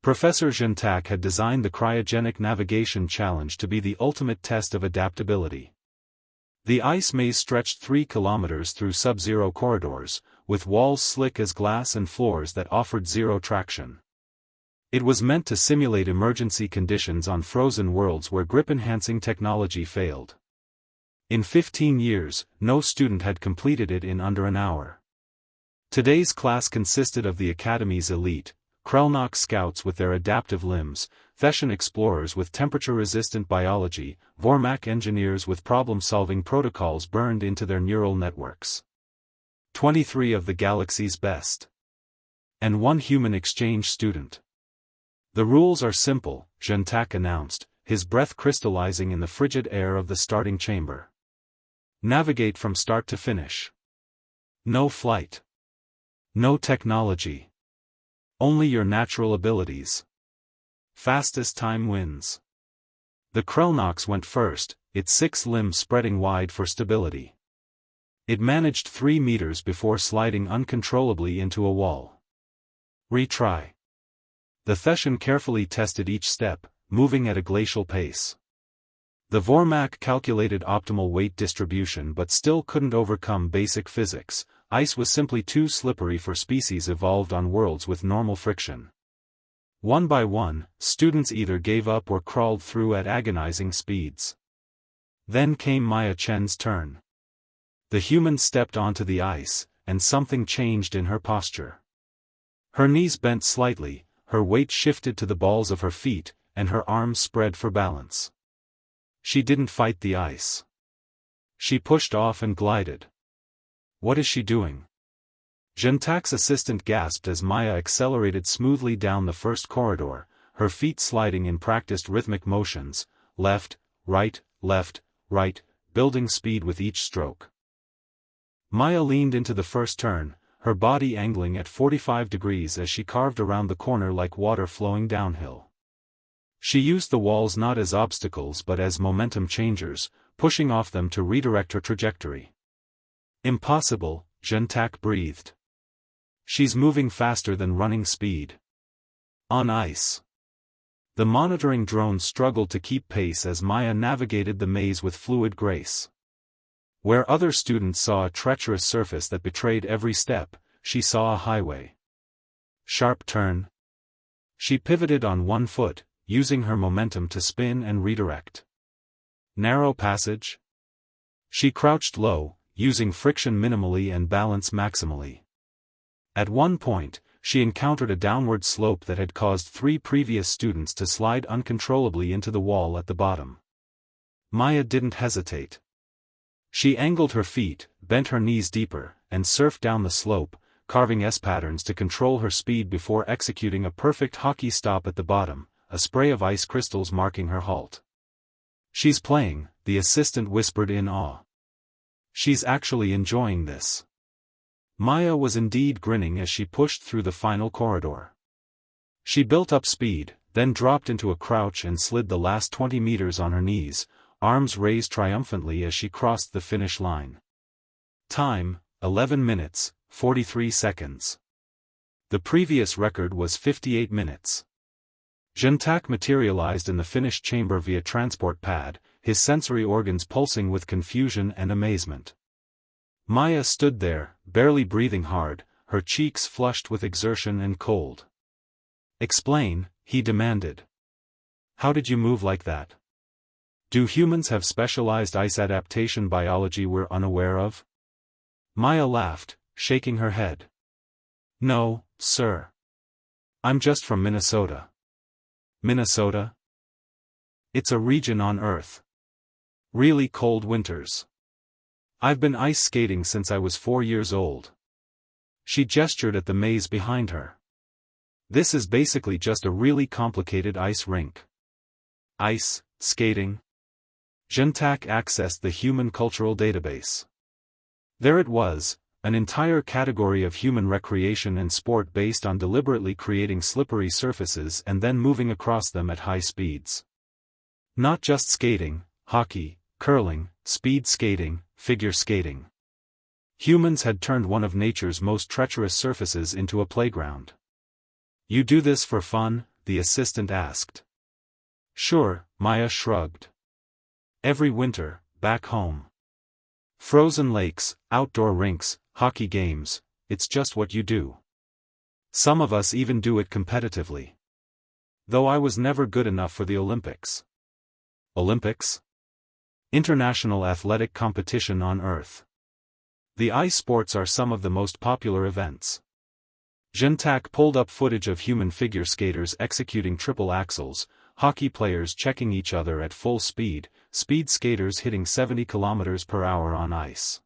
Professor Gentak had designed the cryogenic navigation challenge to be the ultimate test of adaptability. The ice maze stretched 3 kilometers through sub-zero corridors, with walls slick as glass and floors that offered zero traction. It was meant to simulate emergency conditions on frozen worlds where grip-enhancing technology failed. In 15 years, no student had completed it in under an hour. Today's class consisted of the Academy's elite, Krelnock scouts with their adaptive limbs, Thetian explorers with temperature-resistant biology, Vormak engineers with problem-solving protocols burned into their neural networks. 23 of the galaxy's best. And 1 human exchange student. The rules are simple, Gentak announced, his breath crystallizing in the frigid air of the starting chamber. Navigate from start to finish. No flight. No technology. Only your natural abilities. Fastest time wins. The Krelnocks went first, its 6 limbs spreading wide for stability. It managed 3 meters before sliding uncontrollably into a wall. Retry. The Thetian carefully tested each step, moving at a glacial pace. The Vormak calculated optimal weight distribution but still couldn't overcome basic physics. Ice was simply too slippery for species evolved on worlds with normal friction. One by one, students either gave up or crawled through at agonizing speeds. Then came Maya Chen's turn. The human stepped onto the ice, and something changed in her posture. Her knees bent slightly, her weight shifted to the balls of her feet, and her arms spread for balance. She didn't fight the ice. She pushed off and glided. What is she doing? Gentak's assistant gasped as Maya accelerated smoothly down the first corridor, her feet sliding in practiced rhythmic motions, left, right, building speed with each stroke. Maya leaned into the first turn, her body angling at 45 degrees as she carved around the corner like water flowing downhill. She used the walls not as obstacles but as momentum changers, pushing off them to redirect her trajectory. Impossible, Gentak breathed. She's moving faster than running speed. On ice. The monitoring drone struggled to keep pace as Maya navigated the maze with fluid grace. Where other students saw a treacherous surface that betrayed every step, she saw a highway. Sharp turn. She pivoted on one foot, using her momentum to spin and redirect. Narrow passage. She crouched low, using friction minimally and balance maximally. At one point, she encountered a downward slope that had caused 3 previous students to slide uncontrollably into the wall at the bottom. Maya didn't hesitate. She angled her feet, bent her knees deeper, and surfed down the slope, carving S-patterns to control her speed before executing a perfect hockey stop at the bottom, a spray of ice crystals marking her halt. She's playing, the assistant whispered in awe. She's actually enjoying this. Maya was indeed grinning as she pushed through the final corridor. She built up speed, then dropped into a crouch and slid the last 20 meters on her knees, arms raised triumphantly as she crossed the finish line. Time, 11 minutes, 43 seconds. The previous record was 58 minutes. Gentak materialized in the finished chamber via transport pad, his sensory organs pulsing with confusion and amazement. Maya stood there, barely breathing hard, her cheeks flushed with exertion and cold. Explain, he demanded. How did you move like that? Do humans have specialized ice adaptation biology we're unaware of? Maya laughed, shaking her head. No, sir. I'm just from Minnesota. Minnesota? It's a region on Earth. Really cold winters. I've been ice skating since I was 4 years old. She gestured at the maze behind her. This is basically just a really complicated ice rink. Ice skating? Gentak accessed the Human Cultural Database. There it was, an entire category of human recreation and sport based on deliberately creating slippery surfaces and then moving across them at high speeds. Not just skating, hockey, curling, speed skating, figure skating. Humans had turned one of nature's most treacherous surfaces into a playground. You do this for fun, the assistant asked. Sure, Maya shrugged. Every winter, back home. Frozen lakes, outdoor rinks, hockey games, it's just what you do. Some of us even do it competitively. Though I was never good enough for the Olympics. Olympics? International athletic competition on Earth. The ice sports are some of the most popular events. Gentak pulled up footage of human figure skaters executing triple axels, hockey players checking each other at full speed, speed skaters hitting 70 km per hour on ice.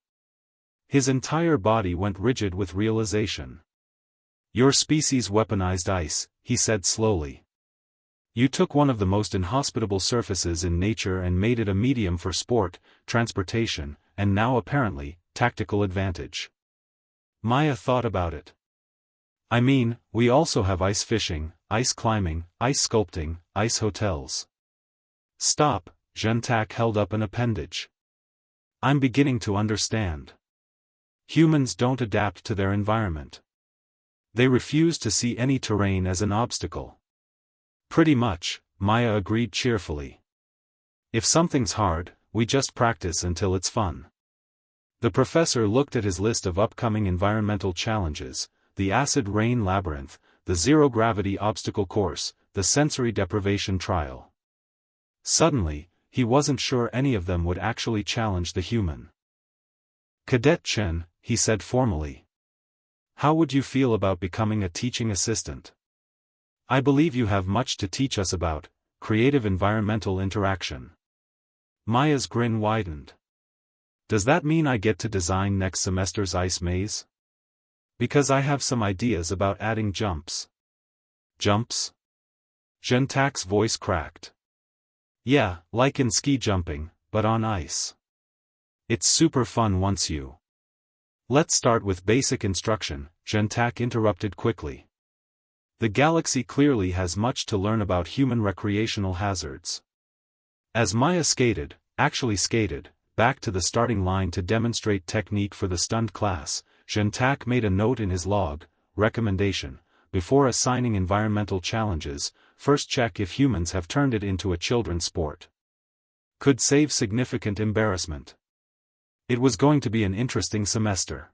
His entire body went rigid with realization. Your species weaponized ice, he said slowly. You took one of the most inhospitable surfaces in nature and made it a medium for sport, transportation, and now apparently, tactical advantage. Maya thought about it. I mean, we also have ice fishing, ice climbing, ice sculpting, ice hotels. Stop, Gentak held up an appendage. I'm beginning to understand. Humans don't adapt to their environment. They refuse to see any terrain as an obstacle. Pretty much, Maya agreed cheerfully. If something's hard, we just practice until it's fun. The professor looked at his list of upcoming environmental challenges: the acid rain labyrinth, the zero-gravity obstacle course, the sensory deprivation trial. Suddenly, he wasn't sure any of them would actually challenge the human. Cadet Chen, he said formally. How would you feel about becoming a teaching assistant? I believe you have much to teach us about creative environmental interaction. Maya's grin widened. Does that mean I get to design next semester's ice maze? Because I have some ideas about adding jumps. Jumps? Gentak's voice cracked. Yeah, like in ski jumping, but on ice. It's super fun once you. Let's start with basic instruction, Gentak interrupted quickly. The galaxy clearly has much to learn about human recreational hazards. As Maya actually skated, back to the starting line to demonstrate technique for the stunned class, Gentak made a note in his log, recommendation: before assigning environmental challenges, first check if humans have turned it into a children's sport. Could save significant embarrassment. It was going to be an interesting semester.